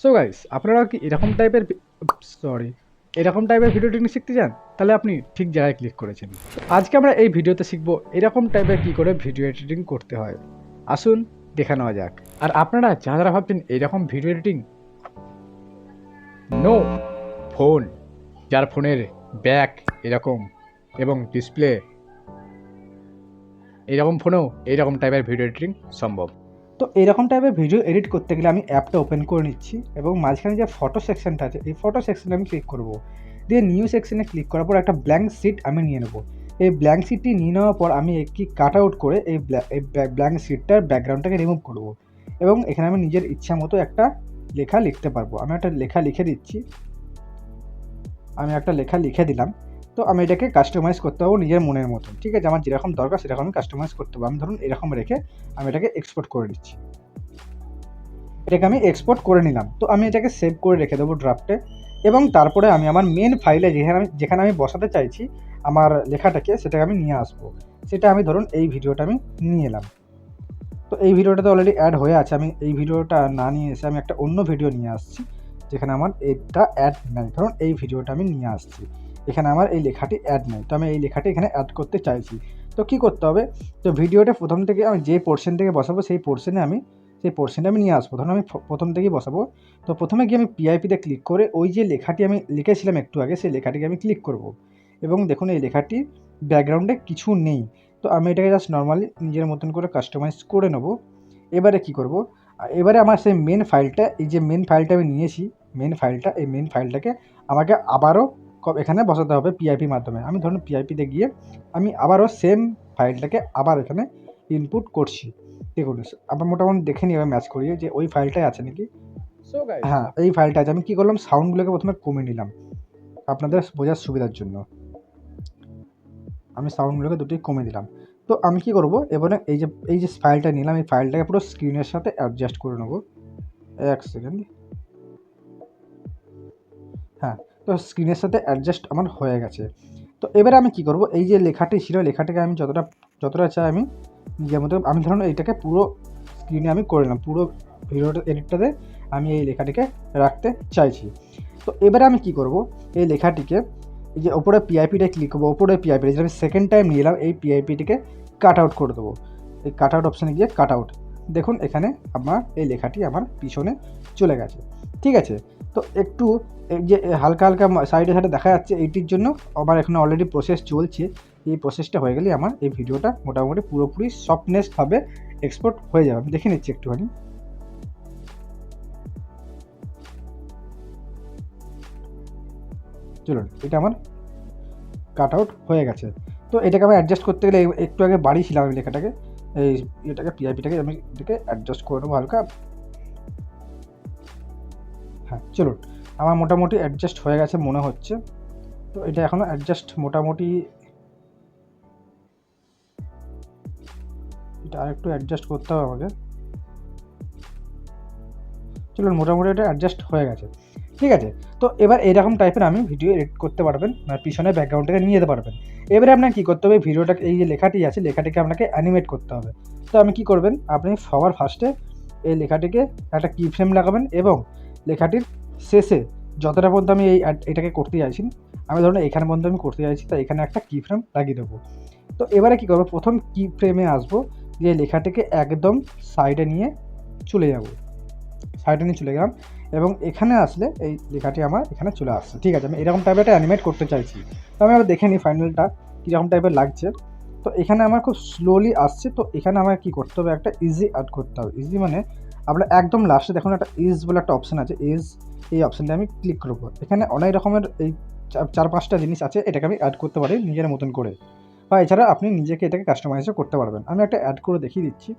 So guys, আপনারা কি এরকম টাইপের ভিডিও এডিটিং শিখতে চান? তাহলে আপনি ঠিক জায়গায় ক্লিক করেছেন। আজকে আমরা এই ভিডিওতে শিখব এরকম টাইপের কি করে ভিডিও এডিটিং করতে হয়। আসুন দেখে নেওয়া যাক। আর আপনারা যারা ভাবছেন এরকম ভিডিও এডিটিং, নো, ফোন, যার ফোনের ব্যাক এরকম এবং ডিসপ্লে এরকম ফোনেও এইরকম টাইপের ভিডিও এডিটিং সম্ভব। তো এরকম টাইপের ভিডিও এডিট করতে গেলে আমি অ্যাপটা ওপেন করে নিচ্ছি এবং মাঝখানে যে ফটো সেকশনটা আছে এই ফটো সেকশনে আমি ক্লিক করব। দিয়ে নিউ সেকশনে ক্লিক করার পর একটা ব্ল্যাঙ্ক শিট আমি নিয়ে নেব। এই ব্ল্যাঙ্ক শিটটি নিয়ে নেওয়ার পর আমি একটি কাট আউট করে এই ব্ল্যাঙ্ক শিটটার ব্যাকগ্রাউন্ডটাকে রিমুভ করব এবং এখানে আমি নিজের ইচ্ছা মতো একটা লেখা লিখতে পারবো। আমি একটা লেখা লিখে দিচ্ছি। আমি একটা লেখা লিখে দিলাম। তো আমি এটাকে কাস্টমাইজ করতে পারবো নিজের মনের মতো। ঠিক আছে, আমার যেরকম দরকার সেরকম আমি কাস্টমাইজ করতে পারবো। আমি ধরুন এরকম রেখে আমি এটাকে এক্সপোর্ট করে দিচ্ছি। এটাকে আমি এক্সপোর্ট করে নিলাম। তো আমি এটাকে সেভ করে রেখে দেবো ড্রাফটে এবং তারপরে আমি আমার মেন ফাইলে যেখানে আমি বসাতে চাইছি আমার লেখাটাকে, সেটাকে আমি নিয়ে আসবো। সেটা আমি ধরুন এই ভিডিওটা আমি নিয়ে এলাম। তো এই ভিডিওটা তো অলরেডি অ্যাড হয়ে আছে। আমি এই ভিডিওটা না নিয়ে এসে আমি একটা অন্য ভিডিও নিয়ে আসছি যেখানে আমার এটা অ্যাড নেই। ধরুন এই ভিডিওটা আমি নিয়ে আসছি, এখানে আমার এই লেখাটি অ্যাড নেই। তো আমি এই লেখাটি এখানে অ্যাড করতে চাইছি। তো কী করতে হবে? তো ভিডিওটা প্রথম থেকে আমি যে পোর্শন থেকে বসাবো সেই পোর্শনে আমি নিয়ে আসবো। ধরুন আমি প্রথম থেকেই বসাবো। তো প্রথমে গিয়ে আমি পিআইপিতে ক্লিক করে ওই যে লেখাটি আমি লিখেছিলাম একটু আগে, সেই লেখাটিকে আমি ক্লিক করব এবং দেখুন এই লেখাটি ব্যাকগ্রাউন্ডে কিছু নেই। তো আমি এটাকে জাস্ট নর্মালি নিজের মতন করে কাস্টমাইজ করে নেব। এবারে কি করব? এবারে আমার সেই মেন ফাইলটা, এই যে মেন ফাইলটা আমি নিয়েছি, এই মেন ফাইলটাকে আমাকে আবারও এখানে বসাতে হবে পিআইপির মাধ্যমে। আমি ধরুন পিআইপিতে গিয়ে আমি আবারও সেম ফাইলটাকে আবার এখানে ইনপুট করছি। দেখুন আবার মোটামুটি দেখে নিই ম্যাচ করিয়ে যে ওই ফাইলটাই আছে নাকি। হ্যাঁ, এই ফাইলটা আছে। আমি কী করলাম, সাউন্ডগুলোকে প্রথমে কমিয়ে নিলাম আপনাদের বোঝার সুবিধার জন্য। আমি সাউন্ডগুলোকে দুটোই কমিয়ে দিলাম। তো আমি কি করব, এবারে এই যে ফাইলটা নিলাম, এই ফাইলটাকে পুরো স্ক্রিনের সাথে অ্যাডজাস্ট করে নেব। এক সেকেন্ড। হ্যাঁ, তো স্ক্রিনের সাথে অ্যাডজাস্ট আমার হয়ে গেছে। তো এবারে আমি কি করব, এই যে লেখাটি ছিল, লেখাটাকে আমি যতটা চাই আমি নিজের মতো, আমি ধরুন এইটাকে পুরো স্ক্রিনে আমি করে নিলাম। পুরো ভিডিওটা এডিটটাতে আমি এই লেখাটিকে রাখতে চাইছি। তো এবারে আমি কি করব, এই লেখাটিকে এই যে ওপরে পিআইপিটা ক্লিক করবো, ওপরে পিআইপি যেটা আমি সেকেন্ড টাইম নিয়ে এলাম, এই পিআইপিটিকে কাট আউট করে দেবো। এই কাট আউট অপশানে গিয়ে কাট আউট, দেখুন এখানে আমার এই লেখাটি আমার পিছনে চলে গেছে। ঠিক আছে, তো একটু এই যে হালকা হালকা সাইডে দেখা যাচ্ছে, এইটির জন্য আমার এখানে অলরেডি প্রসেস চলছে। এই প্রসেসটা হয়ে গেলে আমার এই ভিডিওটা মোটামুটি পুরোপুরি সফটনেসভাবে এক্সপোর্ট হয়ে যাবে। আমি দেখে নিচ্ছি একটুখানি। চলুন, এটা আমার কাট আউট হয়ে গেছে। তো এটাকে আমি অ্যাডজাস্ট করতে গেলে একটু আগে বাড়িয়েছিলাম আমি লেখাটাকে, এই এটাকে পিআইপিটাকে আমি এটাকে অ্যাডজাস্ট করে নেবো হালকা। হ্যাঁ, চলুন, আমার মোটামুটি অ্যাডজাস্ট হয়ে গেছে মনে হচ্ছে। তো এটা এখনও অ্যাডজাস্ট মোটামুটি, এটা আরেকটু অ্যাডজাস্ট করতে হবে আমাকে। চলুন, মোটামুটি এটা অ্যাডজাস্ট হয়ে গেছে। ঠিক আছে, তো এবার এরকম টাইপের আমি ভিডিও এডিট করতে পারবেন, পিছনে ব্যাকগ্রাউন্ডটাকে নিয়ে যেতে পারবেন। এবারে আপনাকে কী করতে হবে, ভিডিওটাকে এই যে লেখাটি আছে লেখাটিকে আপনাকে অ্যানিমেট করতে হবে। তো আমি কি করবেন, আপনি সবার ফার্স্টে এই লেখাটিকে একটা কি ফ্রেম লাগাবেন এবং লেখাটির শেষে যতটা পর্যন্ত আমি এটাকে করতে চাইছি, আমি ধরুন এখানে পর্যন্ত আমি করতে চাইছি, তো এখানে একটা কি ফ্রেম লাগিয়ে দেবো। তো এবারে কী করবো, প্রথম কি ফ্রেমে আসবো, যে লেখাটিকে একদম সাইডে নিয়ে চলে যাব, সাইডে নিয়ে চলে গেলাম এবং এখানে আসলে এই লেখাটি আমার এখানে চলে আসছে। ঠিক আছে, আমি এরকম টাইপের একটা অ্যানিমেট করতে চাইছি। তো আমি আবার দেখে নিই ফাইনালটা কীরকম টাইপের লাগছে। তো এখানে আমার খুব স্লোলি আসছে। তো এখানে আমার কী করতে হবে, একটা ইজি অ্যাড করতে হবে। ইজি মানে আপনার একদম লাস্টে দেখুন একটা ইজ বলে একটা অপশান আছে, ইজ, এই অপশানটা আমি ক্লিক করবো। এখানে অনেক রকমের এই 4-5টা জিনিস আছে, এটাকে আমি অ্যাড করতে পারি নিজের মতন করে, বা এছাড়া আপনি নিজেকে এটাকে কাস্টমাইজও করতে পারবেন। আমি একটা অ্যাড করে দেখিয়ে দিচ্ছি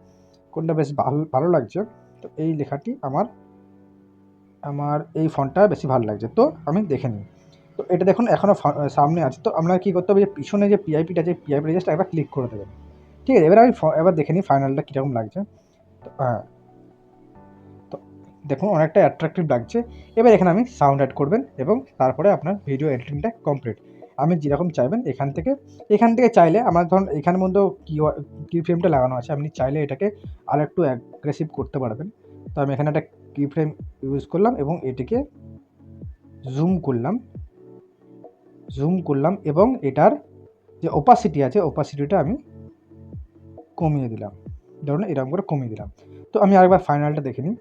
কোনটা বেশ ভালো লাগছে। তো এই লেখাটি আমার এই ফন্টটা বেশি ভালো লাগছে, তো আমি দেখে নিই। তো এটা দেখুন এখনও সামনে আছে। তো আপনার কী করতে হবে, যে পিছনে যে পিআইপিটা আছে, পিআইপিটা জাস্ট একবার ক্লিক করে দেবেন। ঠিক আছে, এবার আমি এবার দেখে নিই ফাইনালটা কীরকম লাগছে। তো হ্যাঁ, তো দেখুন অনেকটা অ্যাট্রাকটিভ লাগছে। এবার এখানে আমি সাউন্ড অ্যাড করবেন এবং তারপরে আপনার ভিডিও এডিটিংটা কমপ্লিট। আমি যেরকম চাইবেন এখান থেকে চাইলে আমার ধরুন এখানের মধ্যেও কি ফ্রেমটা লাগানো আছে, আপনি চাইলে এটাকে আরেকটু অ্যাগ্রেসিভ করতে পারবেন। তো আমি এখানে একটা কি ফ্রেম ইউজ করলাম এবং এটিকে জুম করলাম এবং এটার যে ওপাসিটি আছে ওপাসিটিটা আমি কমিয়ে দিলাম, ধরুন এরকম করে কমিয়ে দিলাম। তো আমি আরেকবার ফাইনালটা দেখে নিই,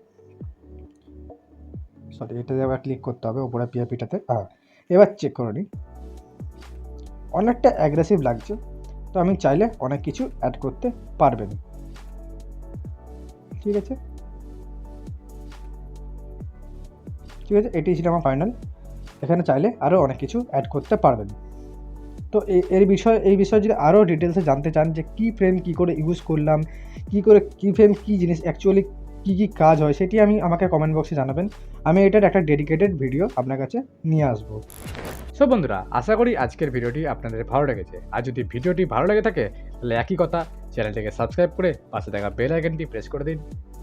সরি এটাতে আবার ক্লিক করতে হবে উপরে পিআপিটাতে। এবার চেক করে নিই, অনেকটা অ্যাগ্রেসিভ লাগছে। তো আমি চাইলে অনেক কিছু অ্যাড করতে পারবেন। ঠিক আছে, এটি ছিল আমার ফাইনাল। এখানে চাইলে আরও অনেক কিছু অ্যাড করতে পারবেন। তো এই বিষয়ে যদি আরও ডিটেলসে জানতে চান যে কি ফ্রেম কী করে ইউজ করলাম, কি ফ্রেম কী জিনিস অ্যাকচুয়ালি কী কাজ হয়, সেটি আমাকে কমেন্ট বক্সে জানাবেন। আমি এটার একটা ডেডিকেটেড ভিডিও আপনার কাছে নিয়ে আসবো। সো বন্ধুরা, আশা করি আজকের ভিডিওটি আপনাদের ভালো লেগেছে। আর যদি ভিডিওটি ভালো লেগে থাকে তাহলে একই কথা, চ্যানেলটিকে সাবস্ক্রাইব করে পাশে থাকা বেল আইকনটি প্রেস করে দিন।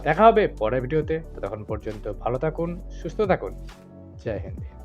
দেখা হবে পরের ভিডিওতে। ততক্ষণ পর্যন্ত ভালো থাকুন, সুস্থ থাকুন। জয় হিন্দ।